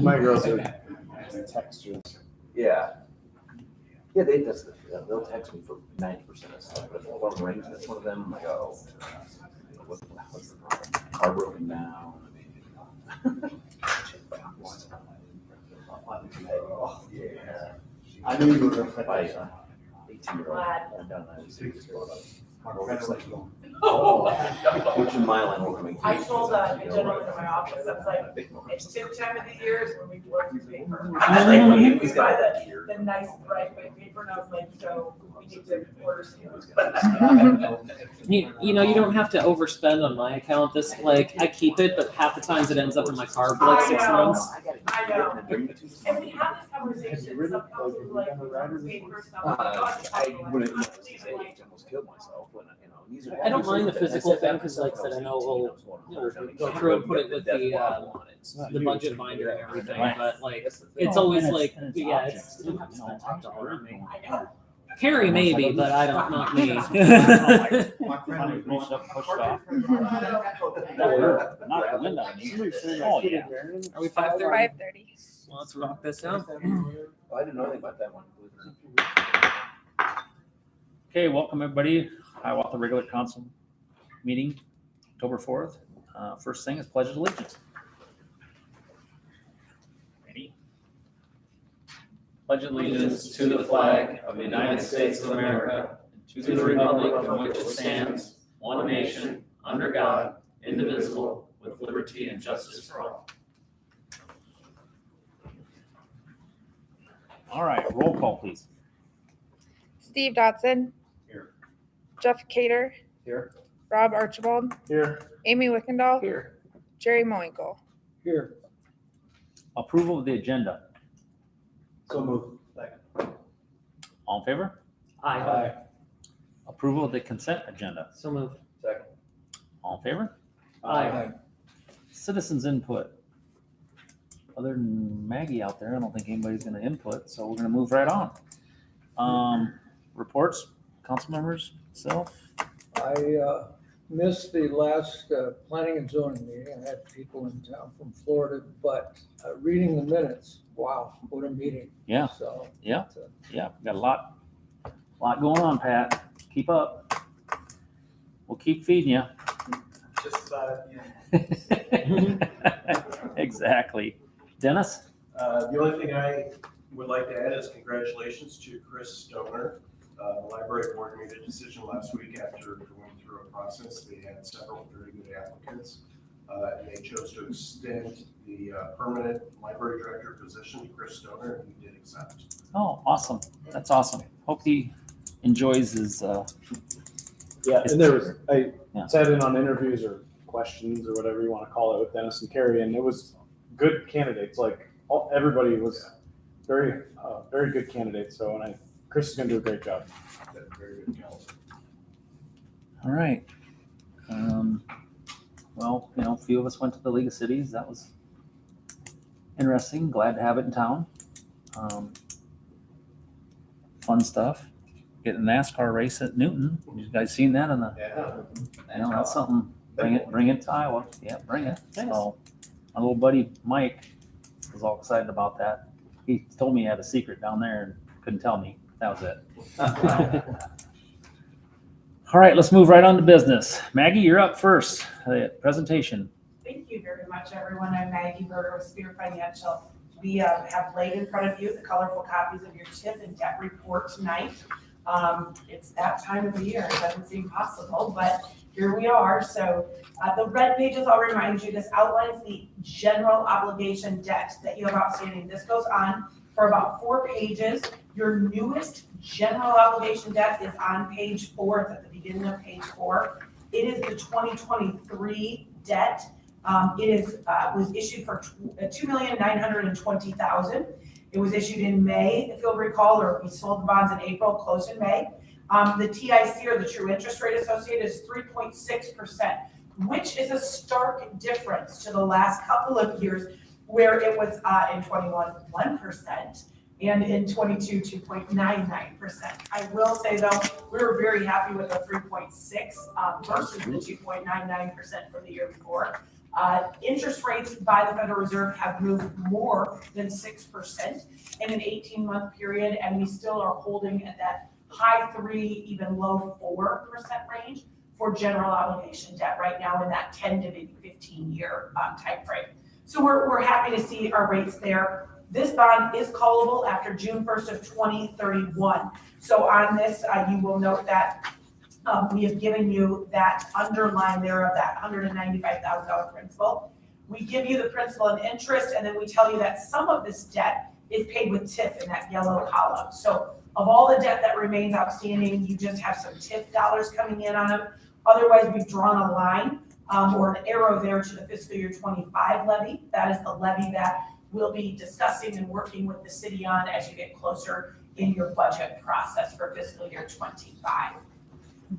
My girls are textures. Yeah, they'll text me for 90% of stuff, but if the phone rings, that's one of them. I'm like, oh, what's the problem? Car broken down. Oh, yeah. I knew you were going to play. 18-year-old. I'm done. Oh. Which is my line welcoming. I told a gentleman in my office, I was like, it's tip time of the year is when we work through paper. We buy the nice bright white paper, and I was like, so we need to order some. You know, you don't have to overspend on my account. This, like, I keep it, but half the times it ends up in my car for like 6 months. I know. And we have this conversation, some councils like, paper stuff. I almost killed myself when I don't mind the physical thing because, like I said, I know we'll go through and put it with the budget binder and everything. But like, it's always like, yeah, it's you have to spend top dollar on me. Carrie maybe, but I don't, not me. My friend was pushed off. Not the window. Oh, yeah. Are we 5:30? 5:30. Well, let's rock this out. I didn't know anything about that one. Okay, welcome everybody. Hiawatha regular council meeting, October 4th. First thing is pledge of allegiance. Ready? Pledge allegiance to the flag of the United States of America, and to the republic for which it stands, one nation, under God, indivisible, with liberty and justice for all. All right, roll call, please. Steve Dotson. Here. Jeff Cater. Here. Rob Archibald. Here. Amy Wickendall. Here. Jerry Moinkle. Here. Approval of the agenda. So move. All in favor? Aye. Approval of the consent agenda. So moved. Second. All in favor? Aye. Citizens input. Other than Maggie out there, I don't think anybody's going to input, so we're going to move right on. Reports, council members, self. I missed the last planning and zoning meeting. I had people in town from Florida, but reading the minutes, wow, what a meeting. Yeah. So. Yeah. Yeah, got a lot going on, Pat. Keep up. We'll keep feeding you. Just about it. Exactly. Dennis? The only thing I would like to add is congratulations to Chris Stoner. The library board made a decision last week after going through a process. They had several very good applicants, and they chose to extend the permanent library director position to Chris Stoner, and he did accept. Oh, awesome. That's awesome. Hope he enjoys his. Yeah, and I sat in on interviews or questions or whatever you want to call it with Dennis and Carrie, and it was good candidates. Like everybody was very good candidates. So, and Chris is going to do a great job. Very good caliber. All right. Well, a few of us went to the League of Cities. That was interesting. Glad to have it in town. Fun stuff. Get a NASCAR race at Newton. You guys seen that on the? Yeah. That's something. Bring it to Iowa. Yeah, bring it. Nice. So, my little buddy Mike was all excited about that. He told me he had a secret down there and couldn't tell me. That was it. All right, let's move right on to business. Maggie, you're up first. Presentation. Thank you very much, everyone. I'm Maggie Berger with Spear Financial. We have laid in front of you the colorful copies of your TIF and debt report tonight. It's that time of the year. It doesn't seem possible, but here we are. So the red pages, I'll remind you, this outlines the general obligation debt that you have outstanding. This goes on for about 4 pages. Your newest general obligation debt is on page 4. It's at the beginning of page 4. It is the 2023 debt. It was issued for $2,920,000. It was issued in May, if you'll recall, or we sold the bonds in April, closed in May. The TIC, or the true interest rate associated, is 3.6%, which is a stark difference to the last couple of years, where it was in 21 1%, and in 22 2.99%. I will say though, we were very happy with the 3.6 versus the 2.99% from the year before. Interest rates by the Federal Reserve have moved more than 6% in an 18-month period, and we still are holding at that high 3, even low 4% range for general obligation debt right now in that 10 to maybe 15-year time frame. So we're happy to see our rates there. This bond is callable after June 1st of 2031. So on this, you will note that we have given you that underline there of that $195,000 principal. We give you the principal and interest, and then we tell you that some of this debt is paid with TIF in that yellow column. So of all the debt that remains outstanding, you just have some TIF dollars coming in on them. Otherwise, we've drawn a line or an arrow there to the fiscal year 25 levy. That is the levy that we'll be discussing and working with the city on as you get closer in your budget process for fiscal year 25.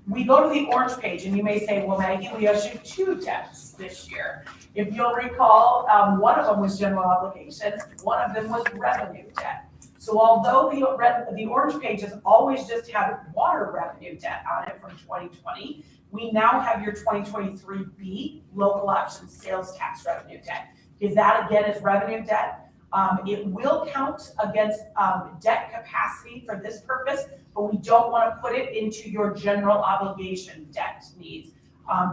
We go to the orange page, and you may say, well, Maggie, we issued 2 debts this year. If you'll recall, one of them was general obligation, one of them was revenue debt. So although the orange pages always just have water revenue debt on it from 2020, we now have your 2023B local option sales tax revenue debt. Because that again is revenue debt. It will count against debt capacity for this purpose, but we don't want to put it into your general obligation debt needs,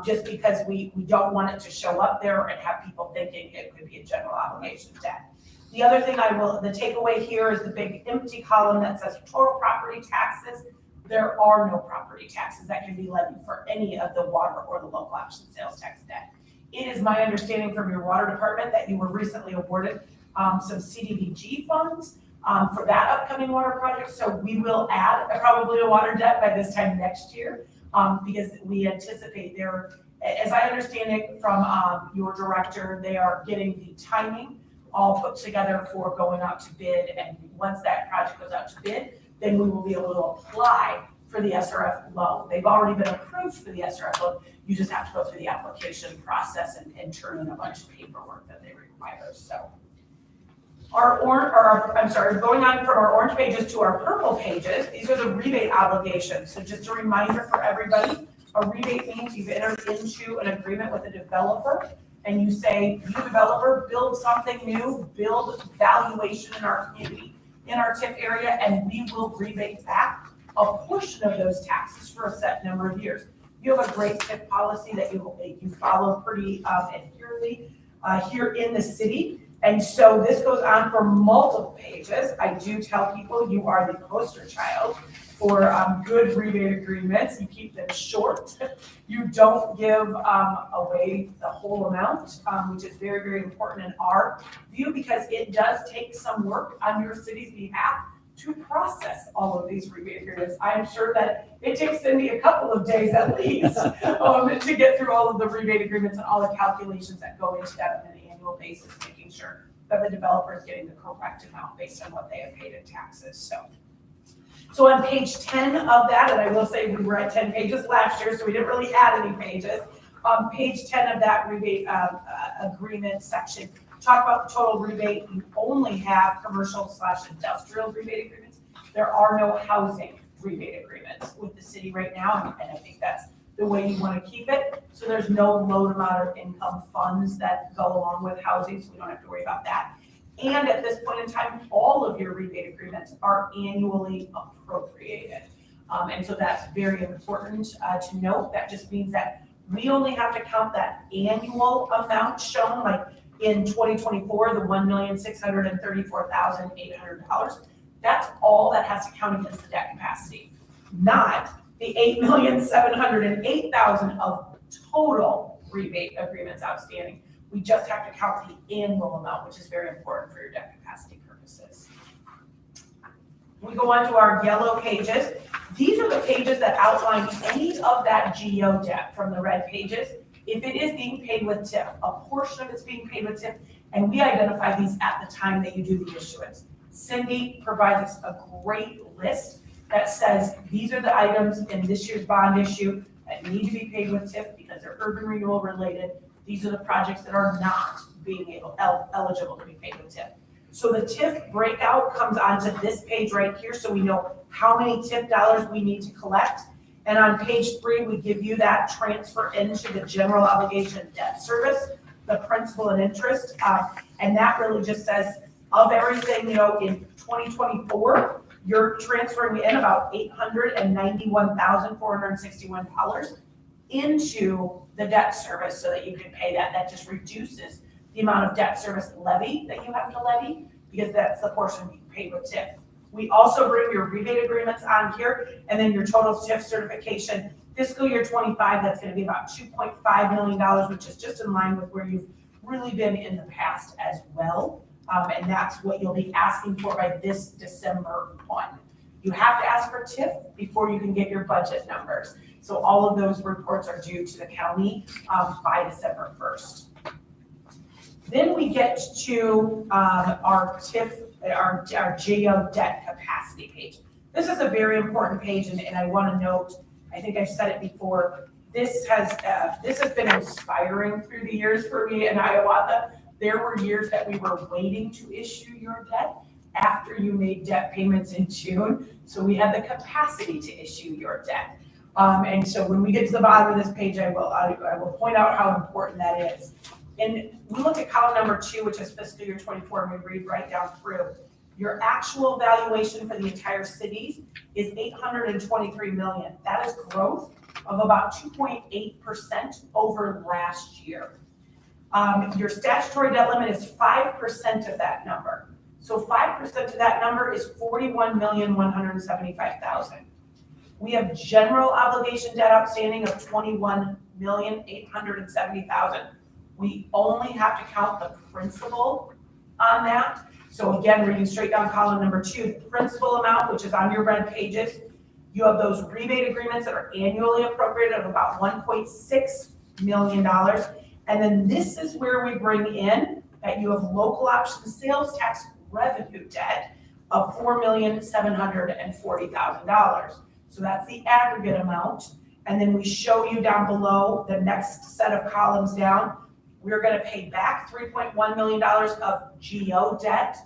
just because we don't want it to show up there and have people thinking it could be a general obligation debt. The other thing the takeaway here is the big empty column that says total property taxes. There are no property taxes that can be levied for any of the water or the local option sales tax debt. It is my understanding from your water department that you were recently awarded some CDBG funds for that upcoming water project. So we will add probably a water debt by this time next year because we anticipate there, as I understand it from your director, they are getting the timing all put together for going out to bid. And once that project goes out to bid, then we will be able to apply for the SRF loan. They've already been approved for the SRF loan. You just have to go through the application process and turn in a bunch of paperwork that they require. So going on from our orange pages to our purple pages, these are the rebate obligations. So just a reminder for everybody, a rebate means you've entered into an agreement with a developer and you say, you developer, build something new, build valuation in our community, in our TIF area, and we will rebate back a portion of those taxes for a set number of years. You have a great TIF policy that you follow pretty adherently here in the city. And so this goes on for multiple pages. I do tell people you are the poster child for good rebate agreements. You keep them short. You don't give away the whole amount, which is very, very important in our view because it does take some work on your city's behalf to process all of these rebate agreements. I am sure that it takes Cindy a couple of days at least to get through all of the rebate agreements and all the calculations that go into that on an annual basis, making sure that the developer is getting the correct amount based on what they have paid in taxes. So on page 10 of that, and I will say we were at 10 pages last year, so we didn't really add any pages. On page 10 of that rebate agreement section, talk about total rebate. You only have commercial/industrial rebate agreements. There are no housing rebate agreements with the city right now, and I think that's the way you want to keep it. So there's no low amount of income funds that go along with housing, so we don't have to worry about that. And at this point in time, all of your rebate agreements are annually appropriated. And so that's very important to note. That just means that we only have to count that annual amount shown, like in 2024, the $1,634,800. That's all that has to count against the debt capacity, not the $8,708,000 of total rebate agreements outstanding. We just have to count the annual amount, which is very important for your debt capacity purposes. We go on to our yellow pages. These are the pages that outline any of that GO debt from the red pages. If it is being paid with TIF, a portion of it's being paid with TIF, and we identify these at the time that you do the issuance. Cindy provides us a great list that says these are the items in this year's bond issue that need to be paid with TIF because they're urban renewal related. These are the projects that are not being eligible to be paid with TIF. So the TIF breakout comes onto this page right here, so we know how many TIF dollars we need to collect. And on page 3, we give you that transfer into the general obligation debt service the principal and interest. And that really just says of everything, in 2024, you're transferring in about $891,461 into the debt service so that you can pay that. That just reduces the amount of debt service levy that you have to levy, because that's the portion you pay with TIF. We also bring your rebate agreements on here, and then your total TIF certification. Fiscal year 25, that's going to be about $2.5 million, which is just in line with where you've really been in the past as well. And that's what you'll be asking for by this December 1. You have to ask for TIF before you can get your budget numbers. So all of those reports are due to the county by December 1st. Then we get to our TIF, our GO debt capacity page. This is a very important page, and I want to note, I think I've said it before, this has been inspiring through the years for me in Hiawatha. There were years that we were waiting to issue your debt after you made debt payments in June. So we had the capacity to issue your debt. And so when we get to the bottom of this page, I will point out how important that is. And we look at column number 2, which is fiscal year 24, and we read right down through. Your actual valuation for the entire cities is $823 million. That is growth of about 2.8% over last year. Your statutory debt limit is 5% of that number. So 5% of that number is $41,175,000. We have general obligation debt outstanding of $21,870,000. We only have to count the principal on that. So again, reading straight down column number 2, the principal amount, which is on your red pages, you have those rebate agreements that are annually appropriated of about $1.6 million. And then this is where we bring in that you have local option sales tax revenue debt of $4,740,000. So that's the aggregate amount. And then we show you down below the next set of columns down. We're going to pay back $3.1 million of GO debt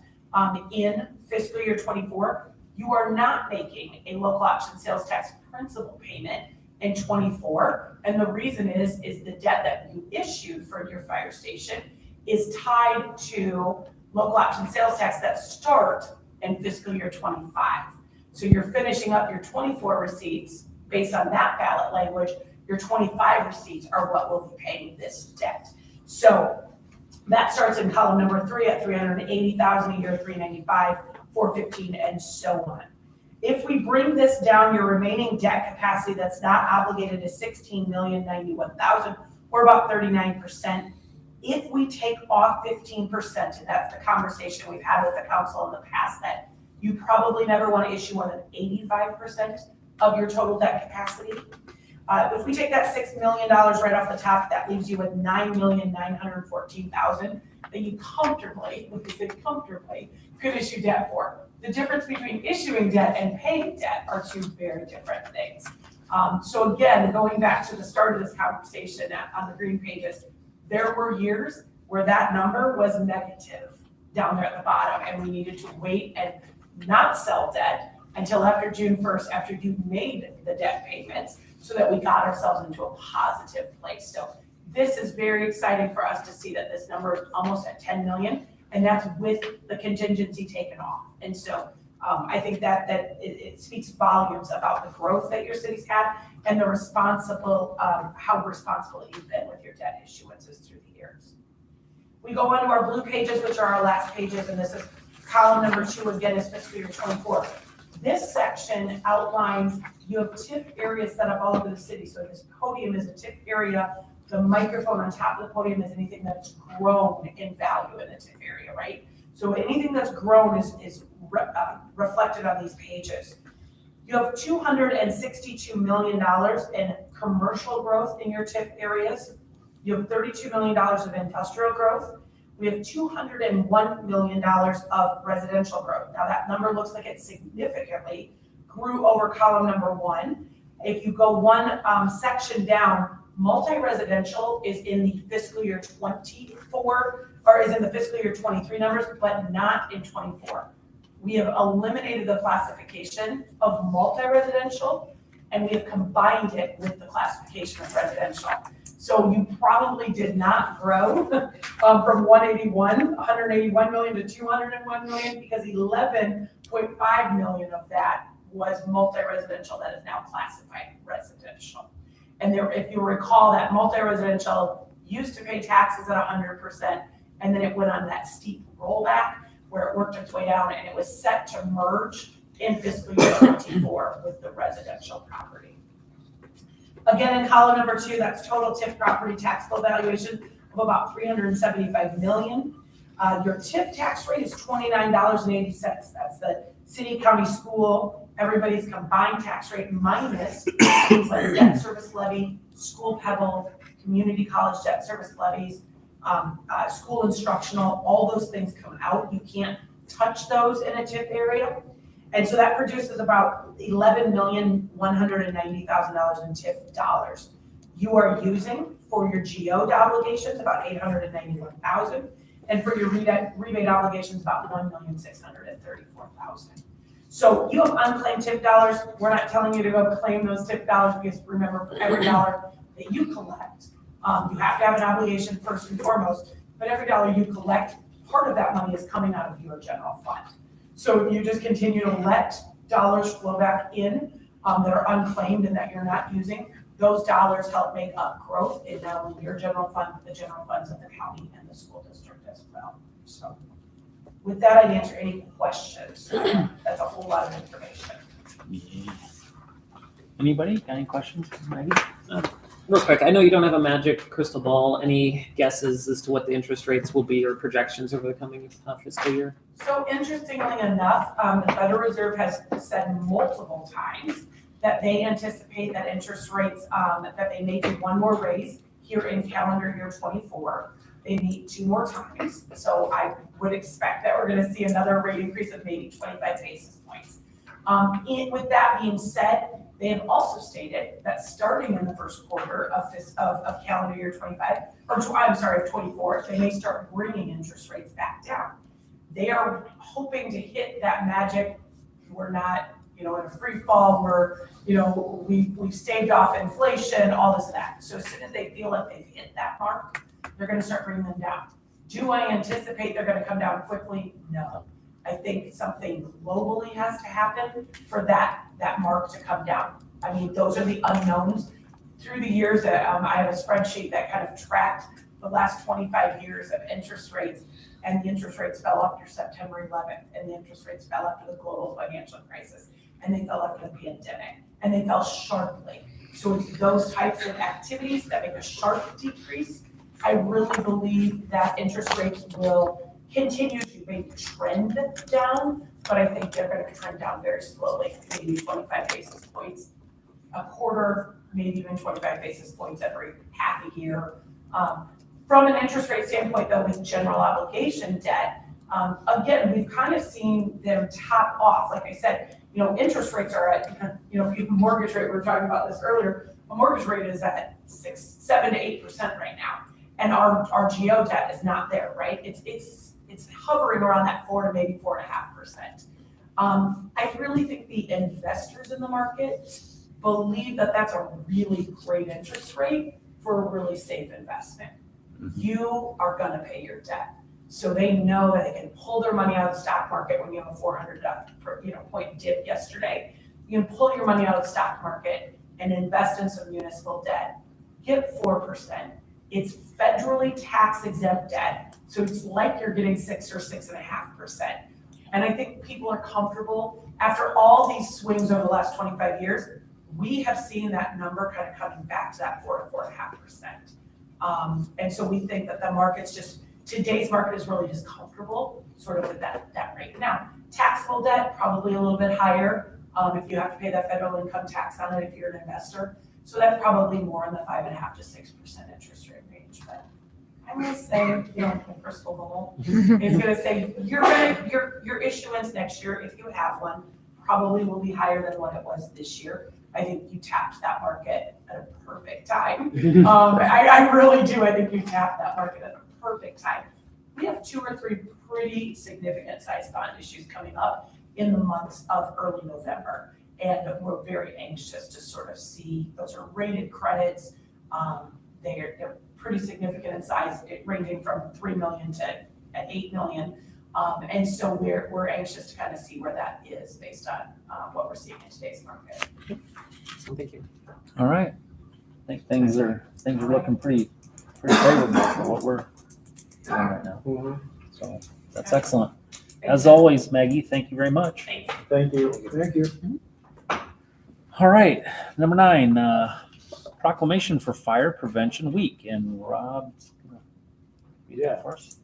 in fiscal year 24. You are not making a local option sales tax principal payment in 24. And the reason is the debt that you issued for your fire station is tied to local option sales tax that start in fiscal year 25. So you're finishing up your 24 receipts based on that ballot language. Your 25 receipts are what will be paying this debt. So that starts in column number 3 at $380,000 a year, $395,000, $415,000, and so on. If we bring this down, your remaining debt capacity that's not obligated is $16,091,000, or about 39%. If we take off 15%, and that's the conversation we've had with the council in the past, that you probably never want to issue more than 85% of your total debt capacity. If we take that $6 million right off the top, that leaves you with $9,914,000 that you comfortably could issue debt for. The difference between issuing debt and paying debt are two very different things. So again, going back to the start of this conversation on the green pages, there were years where that number was negative down there at the bottom, and we needed to wait and not sell debt until after June 1st, after you made the debt payments, so that we got ourselves into a positive place. So this is very exciting for us to see that this number is almost at 10 million, and that's with the contingency taken off. And so I think that it speaks volumes about the growth that your city's had and the responsible, how responsible you've been with your debt issuances through the years. We go on to our blue pages, which are our last pages, and this is column number 2, again, is fiscal year 24. This section outlines, you have TIF areas set up all over the city. So this podium is a TIF area. The microphone on top of the podium is anything that's grown in value in the TIF area, right? So anything that's grown is reflected on these pages. You have $262 million in commercial growth in your TIF areas. You have $32 million of industrial growth. We have $201 million of residential growth. Now that number looks like it significantly grew over column number 1. If you go one section down, multi-residential is in the fiscal year 24, or is in the fiscal year 23 numbers, but not in 24. We have eliminated the classification of multi-residential and we have combined it with the classification of residential. So you probably did not grow from 181 million to 201 million, because 11.5 million of that was multi-residential that is now classified residential. And there, if you recall, that multi-residential used to pay taxes at 100%, and then it went on that steep rollback where it worked its way down, and it was set to merge in fiscal year 24 with the residential property. Again, in column number 2, that's total TIF property taxable valuation of about 375 million. Your TIF tax rate is $29.80. That's the city, county, school, everybody's combined tax rate minus things like debt service levy, school pebble, community college debt service levies, school instructional, all those things come out. You can't touch those in a TIF area. And so that produces about $11,190,000 in TIF dollars. You are using for your GO obligations about $891,000, and for your rebate obligations about $1,634,000. So you have unclaimed TIF dollars. We're not telling you to go claim those TIF dollars, because remember, for every dollar that you collect, you have to have an obligation first and foremost, but every dollar you collect, part of that money is coming out of your general fund. So if you just continue to let dollars flow back in that are unclaimed and that you're not using, those dollars help make up growth in not only your general fund, but the general funds of the county and the school district as well. So with that, I'd answer any questions. That's a whole lot of information. Yeah. Anybody got any questions, Maggie? Real quick, I know you don't have a magic crystal ball. Any guesses as to what the interest rates will be or projections over the coming fiscal year? So interestingly enough, the Federal Reserve has said multiple times that they anticipate that interest rates, that they may do one more raise here in calendar year 24. They meet 2 more times. So I would expect that we're gonna see another rate increase of maybe 25 basis points. With that being said, they have also stated that starting in the first quarter of calendar year 25, of 24, they may start bringing interest rates back down. They are hoping to hit that magic. We're not, in a free fall where, we've staved off inflation, all this and that. So as soon as they feel like they've hit that mark, they're gonna start bringing them down. Do I anticipate they're gonna come down quickly? No. I think something globally has to happen for that mark to come down. I mean, those are the unknowns. Through the years, I have a spreadsheet that kind of tracked the last 25 years of interest rates, and the interest rates fell after September 11th, and the interest rates fell after the global financial crisis, and they fell after the pandemic, and they fell sharply. So it's those types of activities that make a sharp decrease. I really believe that interest rates will continue to maybe trend down, but I think they're going to trend down very slowly, maybe 25 basis points a quarter, maybe even 25 basis points every half a year. From an interest rate standpoint, though, with general obligation debt, again, we've kind of seen them top off. Like I said, interest rates are at, mortgage rate, we were talking about this earlier, a mortgage rate is at 7 to 8% right now. And our GO debt is not there, right? It's hovering around that 4 to maybe 4.5%. I really think the investors in the market believe that that's a really great interest rate for a really safe investment. You are gonna pay your debt. So they know that they can pull their money out of the stock market when you have a 400 point dip yesterday. You can pull your money out of the stock market and invest in some municipal debt. Get 4%. It's federally tax exempt debt. So it's like you're getting 6 or 6.5%. And I think people are comfortable. After all these swings over the last 25 years, we have seen that number kind of coming back to that 4 to 4.5%. And so we think that the market's today's market is really just comfortable sort of with that rate. Now, taxable debt, probably a little bit higher if you have to pay that federal income tax on it if you're an investor. So that's probably more in the 5.5 to 6% interest rate range. But I'm gonna say, crystal ball is gonna say your issuance next year, if you have one, probably will be higher than what it was this year. I think you tapped that market at a perfect time. I really do. I think you tapped that market at a perfect time. We have 2 or 3 pretty significant size bond issues coming up in the months of early November. And we're very anxious to sort of see, those are rated credits. They're pretty significant in size, ranging from 3 million to 8 million. And so we're anxious to kind of see where that is based on what we're seeing in today's market. So thank you. All right. I think things are looking pretty favorable for what we're doing right now. So that's excellent. As always, Maggie, thank you very much. Thanks. Thank you. Thank you. All right, number 9, proclamation for Fire Prevention Week, and Rob. Yeah. For us.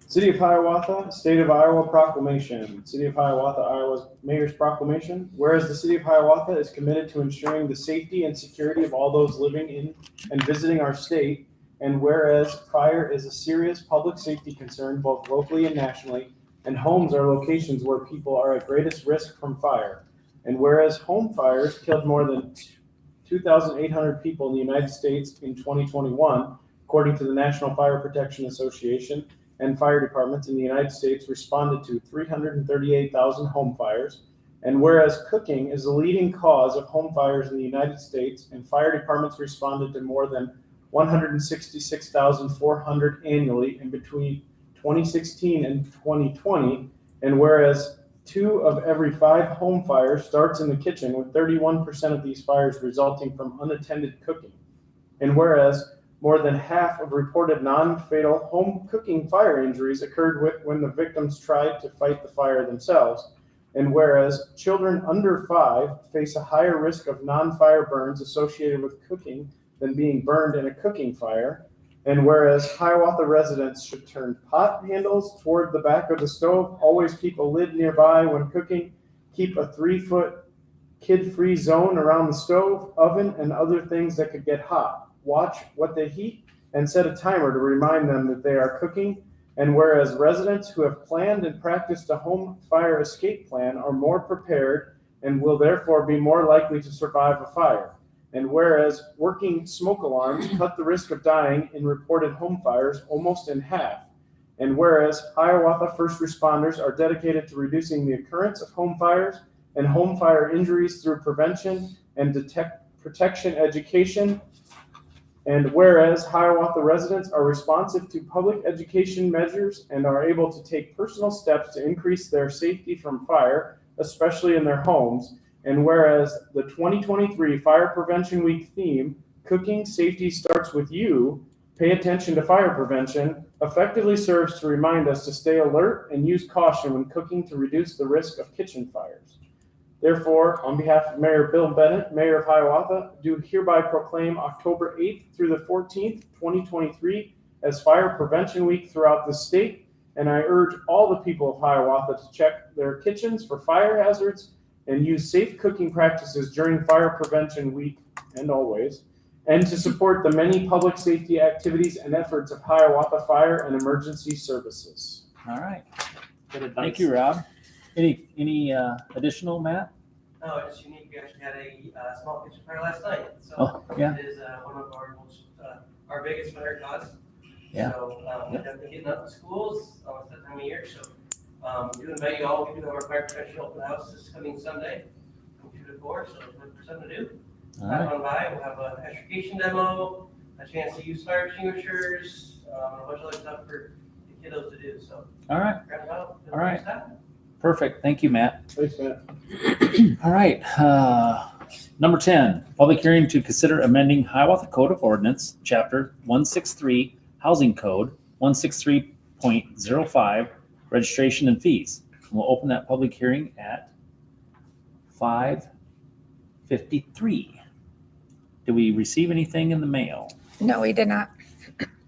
City of Hiawatha, State of Iowa Proclamation. City of Hiawatha, Iowa's Mayor's Proclamation. Whereas the City of Hiawatha is committed to ensuring the safety and security of all those living in and visiting our state, and whereas fire is a serious public safety concern both locally and nationally, and homes are locations where people are at greatest risk from fire. And whereas home fires killed more than 2,800 people in the United States in 2021, according to the National Fire Protection Association, and fire departments in the United States responded to 338,000 home fires. And whereas cooking is the leading cause of home fires in the United States, and fire departments responded to more than 166,400 annually in between 2016 and 2020, and whereas 2 of every 5 home fires starts in the kitchen, with 31% of these fires resulting from unattended cooking. And whereas more than half of reported non-fatal home cooking fire injuries occurred when the victims tried to fight the fire themselves. And whereas children under 5 face a higher risk of non-fire burns associated with cooking than being burned in a cooking fire. And whereas Hiawatha residents should turn pot handles toward the back of the stove, always keep a lid nearby when cooking, keep a 3-foot kid-free zone around the stove, oven, and other things that could get hot. Watch what they heat and set a timer to remind them that they are cooking. And whereas residents who have planned and practiced a home fire escape plan are more prepared and will therefore be more likely to survive a fire. And whereas working smoke alarms cut the risk of dying in reported home fires almost in half. And whereas Hiawatha first responders are dedicated to reducing the occurrence of home fires and home fire injuries through prevention and protection education. And whereas Hiawatha residents are responsive to public education measures and are able to take personal steps to increase their safety from fire, especially in their homes. And whereas the 2023 Fire Prevention Week theme, Cooking Safety Starts With You, Pay Attention to Fire Prevention, effectively serves to remind us to stay alert and use caution when cooking to reduce the risk of kitchen fires. Therefore, on behalf of Mayor Bill Bennett, Mayor of Hiawatha, do hereby proclaim October 8th through the 14th, 2023 as Fire Prevention Week throughout the state. And I urge all the people of Hiawatha to check their kitchens for fire hazards and use safe cooking practices during Fire Prevention Week and always, and to support the many public safety activities and efforts of Hiawatha Fire and Emergency Services. All right. Good advice. Thank you, Rob. Any additional, Matt? No, it's unique. We actually had a small kitchen fire last night. So Oh, yeah. it is one of our most, our biggest fire cause. Yeah. So we're definitely getting up to schools at that time of year. So do invite you all. We do have our fire protection open house this coming Sunday from 2 to 4. So there's something to do. All Come right. on by. We'll have a education demo, a chance to use fire extinguishers, and a bunch of other stuff for the kiddos to do. So All right. grab it out. All right. Perfect. Thank you, Matt. Thanks, Matt. All right. Number 10, public hearing to consider amending Hiawatha Code of Ordinance, Chapter 163, Housing Code, 163.05, registration and fees. We'll open that public hearing at 5:53. Did we receive anything in the mail? No, we did not.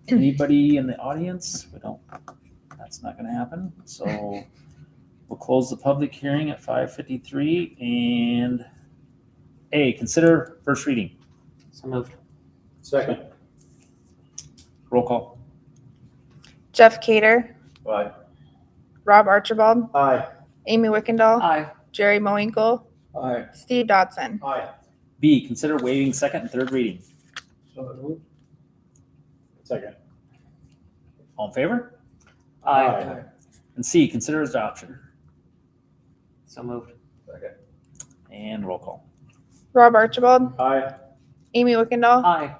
Anybody in the audience? We don't. That's not going to happen. So we'll close the public hearing at 5:53 and A, consider first reading. So moved. Second. Roll call. Jeff Cader, Aye. Rob Archibald, Aye. Amy Wickendall, Aye. Jerry Moinkle, Aye. Steve Dodson. Aye. B, consider waiving second and third reading. So moved. Second. All in favor? Aye. And C, consider adoption. So moved. And roll call. Rob Archibald, Aye. Amy Wickendall, Aye.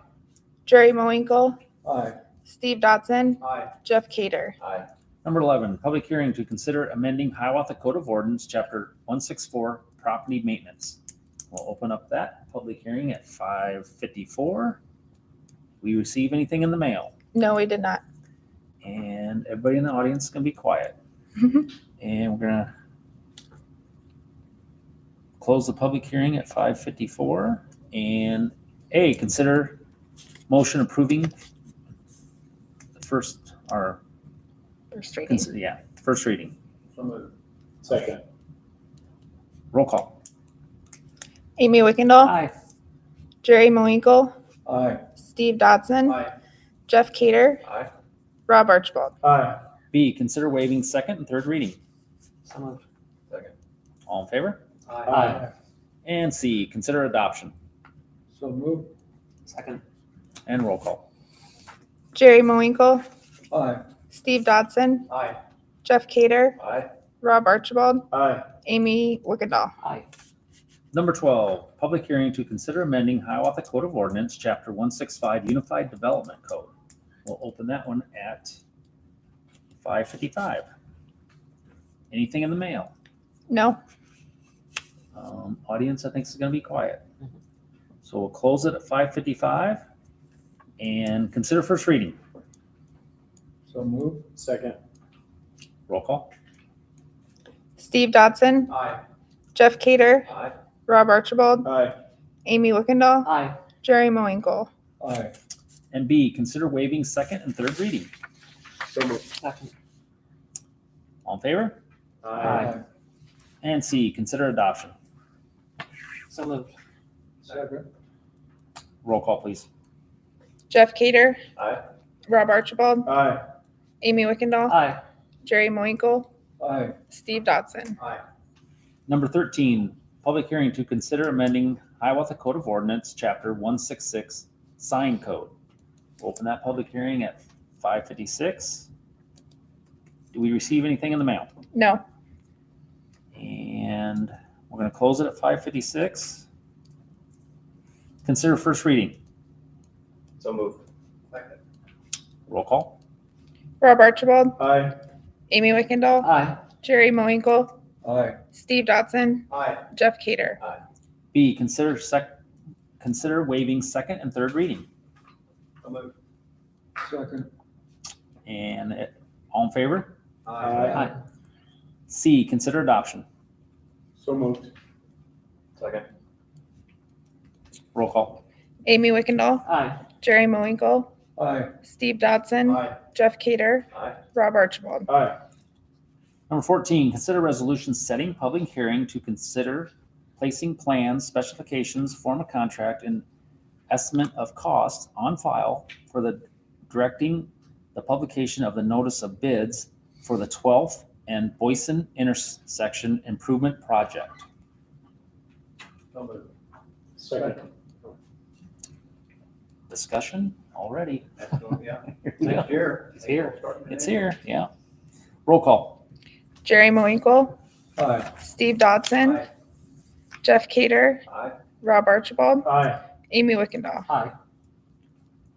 Jerry Moinkle, Aye. Steve Dodson, Aye. Jeff Cader. Aye. Number 11, public hearing to consider amending Hiawatha Code of Ordinance, Chapter 164, property maintenance. We'll open up that public hearing at 5:54. We receive anything in the mail? No, we did not. And everybody in the audience can be quiet. And we're gonna close the public hearing at 5:54. And A, consider motion approving the first reading. First reading. Second. Roll call. Amy Wickendall, Aye. Jerry Moinkle, Aye. Steve Dodson, Aye. Jeff Cader, Aye. Rob Archibald. Aye. B, consider waiving second and third reading. So moved. Second. All in favor? Aye. And C, consider adoption. So move. Second. And roll call. Jerry Moinkle, Aye. Steve Dodson, Aye. Jeff Cader, Aye. Rob Archibald, Aye. Amy Wickendall. Aye. Number 12, public hearing to consider amending Hiawatha Code of Ordinance, Chapter 165, Unified Development Code. We'll open that one at 5:55. Anything in the mail? No. Audience, I think, is going to be quiet. So we'll close it at 5:55 and consider first reading. So move. Second. Roll call. Steve Dodson, Aye. Jeff Cader, Aye. Rob Archibald, Aye. Amy Wickendall, Aye. Jerry Moinkle. Aye. And B, consider waiving second and third reading. So moved. Second. All in favor? Aye. And C, consider adoption. So moved. Second. Roll call, please. Jeff Cader, Aye. Rob Archibald, Aye. Amy Wickendall, Aye. Jerry Moinkle, Aye. Steve Dodson. Aye. Number 13, public hearing to consider amending Hiawatha Code of Ordinance, Chapter 166, Sign Code. We'll open that public hearing at 5:56. Do we receive anything in the mail? No. And we're going to close it at 5:56. Consider first reading. So moved. Second. Roll call. Rob Archibald, Aye. Amy Wickendall, Aye. Jerry Moinkle, Aye. Steve Dodson, Aye. Jeff Cader. B, consider waiving second and third reading. So moved. Second. And all in favor? Aye. C, consider adoption. So moved. Second. Roll call. Amy Wickendall, Aye. Jerry Moinkle, Aye. Steve Dodson, Aye. Jeff Cader, Aye. Rob Archibald. Aye. Number 14, consider resolution setting public hearing to consider placing plans, specifications, form of contract, and estimate of cost on file for the directing the publication of the notice of bids for the 12th and Boyson intersection improvement project. So moved. Second. Discussion already. That's going, yeah. Here we go. Next year. It's here. It's here, yeah. Roll call. Jerry Moinkle, Aye. Steve Dodson, Aye. Jeff Cader, Aye. Rob Archibald, Aye. Amy Wickendall. Aye.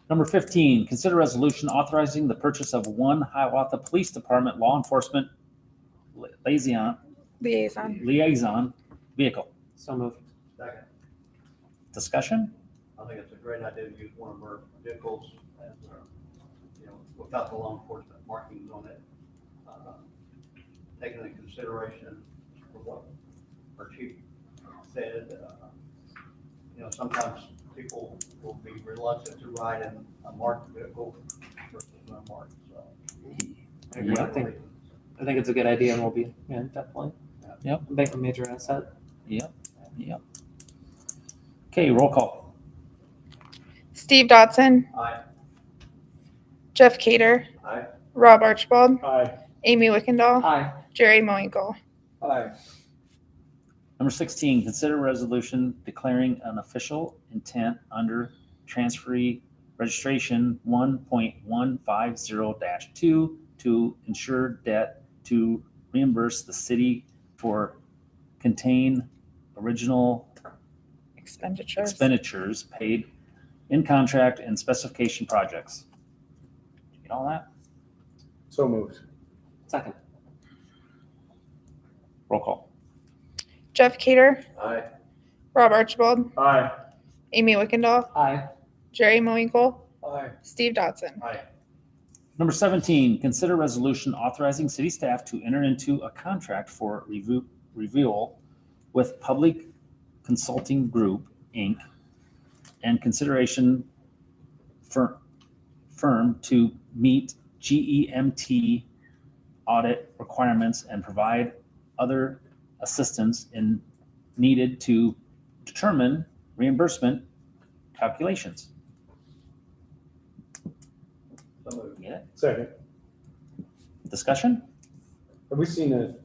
Number 15, consider resolution authorizing the purchase of one Hiawatha Police Department law enforcement liaison vehicle. So moved. Second. Discussion? I think it's a great idea to use one of our vehicles as, without the law enforcement markings on it. Taking into consideration for what our chief said, sometimes people will be reluctant to ride in a marked vehicle versus unmarked, so. Yeah, I think it's a good idea and will be, yeah, definitely. Yep. Make a major asset. Yep. Okay, roll call. Steve Dodson, Aye. Jeff Cader, Aye. Rob Archibald, Aye. Amy Wickendall, Aye. Jerry Moinkle. Aye. Number 16, consider resolution declaring an official intent under transferee registration 1.150-2 to insure debt to reimburse the city for contain original expenditures paid in contract and specification projects. Did you get all that? So moved. Second. Roll call. Jeff Cader, Aye. Rob Archibald, Aye. Amy Wickendall, Aye. Jerry Moinkle, Aye. Steve Dodson. Aye. Number 17, consider resolution authorizing city staff to enter into a contract for review with Public Consulting Group, Inc., and consideration firm to meet GEMT audit requirements and provide other assistance needed to determine reimbursement calculations. Get it? Second. Discussion? Have we seen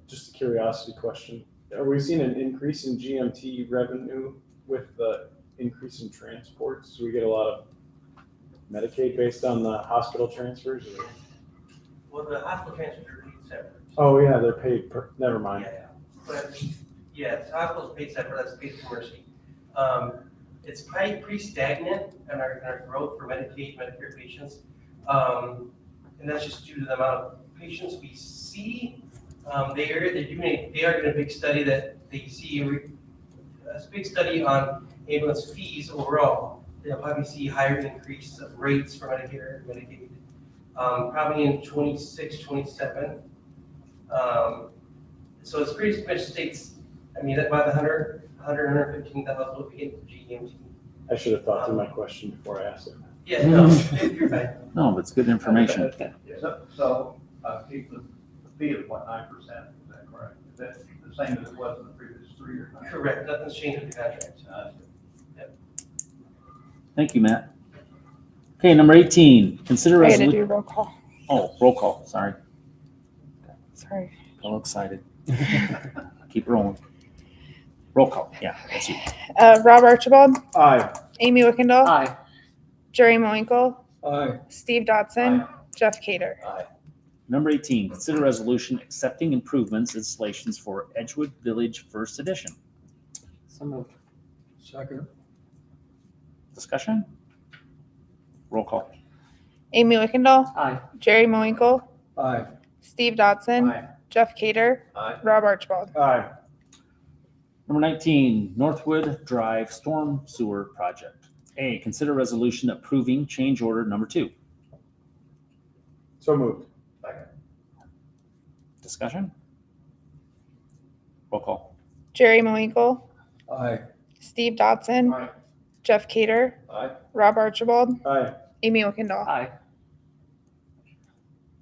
just a curiosity question, are we seeing an increase in GMT revenue with the increase in transports? Do we get a lot of Medicaid based on the hospital transfers? Or? Well, the hospital transfers are paid separate. Oh, yeah, they're paid per, never mind. Yeah, but, yeah, the hospital's paid separate, that's paid for mercy. It's probably pretty stagnant in our growth for Medicaid, Medicare patients. And that's just due to the amount of patients we see. They are doing a big study that they see, a big study on ambulance fees overall. They'll probably see higher increase of rates for Medicare and Medicaid, probably in 26, 27. So it's pretty much states, I mean, about 115,000 will be in GMT. I should have thought through my question before I asked it. Yeah, no, you're fine. No, but it's good information. So, keep the fee at what, 9%, is that correct? Is that the same as it was in the previous 3 years? Correct, nothing's changed with the contract. Thank you, Matt. Okay, number 18, consider I gotta resolution. do roll call. Oh, roll call, sorry. Sorry. Got a little excited. Keep rolling. Roll call, yeah, that's you. Rob Archibald, Aye. Amy Wickendall, Aye. Jerry Moinkle, Aye. Steve Dodson, Jeff Cader. Number 18, consider resolution accepting improvements installations for Edgewood Village First Edition. So moved. Second. Discussion? Roll call. Amy Wickendall, Aye. Jerry Moinkle, Aye. Steve Dodson, Aye. Jeff Cader, Aye. Rob Archibald. Aye. Number 19, Northwood Drive Storm Sewer Project. A, consider resolution approving change order number 2. So moved. Discussion? Roll call. Jerry Moinkle, Aye. Steve Dodson, Aye. Jeff Cader, Aye. Rob Archibald, Aye. Amy Wickendall. Aye.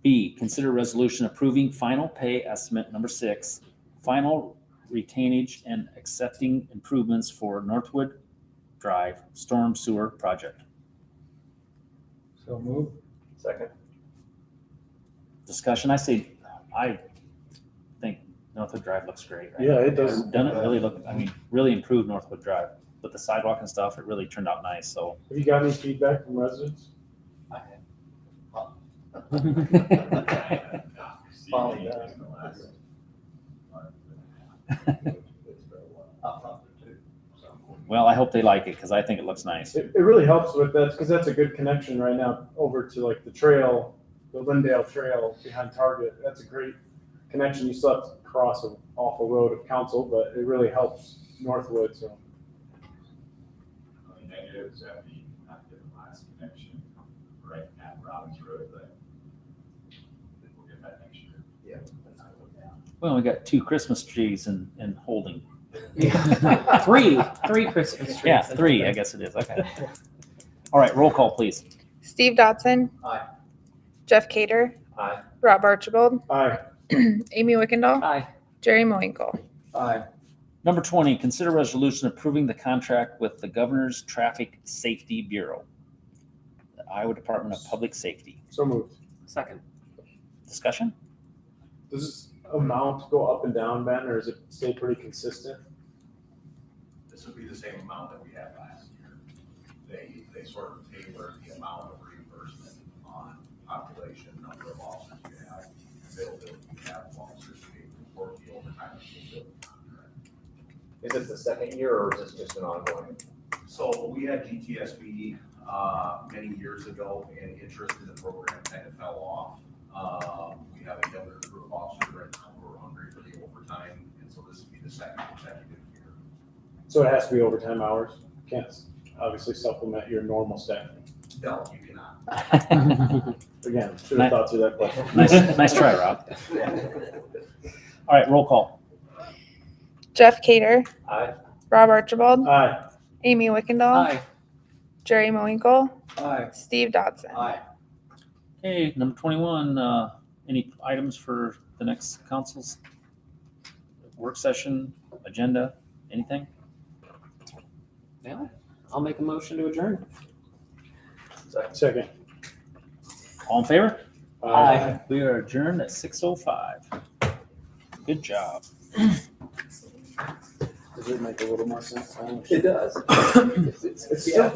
B, consider resolution approving final pay estimate number 6, final retainage and accepting improvements for Northwood Drive Storm Sewer Project. So move. Second. Discussion, I think Northwood Drive looks great. Right? Yeah, it does. Doesn't it really look, really improved Northwood Drive. With the sidewalk and stuff, it really turned out nice, so. Have you got any feedback from residents? Well, I hope they like it, because I think it looks nice. It really helps with that, because that's a good connection right now over to like the trail, the Lindale Trail behind Target. That's a great connection. You still have to cross an awful road of council, but it really helps Northwood, so. Negative is that we not get the last connection right at Robbins Road, but we'll get that next year. Yeah. Well, we got 2 Christmas trees in holding. Three Christmas trees. Yeah, 3, I guess it is. Okay. All right, roll call, please. Steve Dodson. Aye. Jeff Cader. Aye. Rob Archibald. Aye. Amy Wickendall. Aye. Jerry Moinkle. Aye. Number 20, consider resolution approving the contract with the Governor's Traffic Safety Bureau, the Iowa Department of Public Safety. So moved. Second. Discussion? Does this amount go up and down, Ben, or does it stay pretty consistent? This would be the same amount that we had last year. They sort of tailor the amount of reimbursement on population, number of officers you have, availability you have of officers to be able to work the overtime. Is this the second year or is this just an ongoing? So we had GTSB many years ago, and interest in the program kind of fell off. We have a younger crew of officers right now who are hungry for the overtime, and so this would be the second consecutive year. So it has to be overtime hours? Can't obviously supplement your normal staffing. No, you cannot. Again, should have thought through that question. Nice try, Rob. All right, roll call. Jeff Cader, Aye. Rob Archibald, Aye. Amy Wickendall, Hi. Jerry Moinkle, Aye. Steve Dodson. Aye. Okay, number 21, any items for the next council's work session, agenda, anything? Yeah. I'll make a motion to adjourn. Second. All in favor? Aye. We are adjourned at 6:05. Good job. Does it make a little more sense? It does. It's still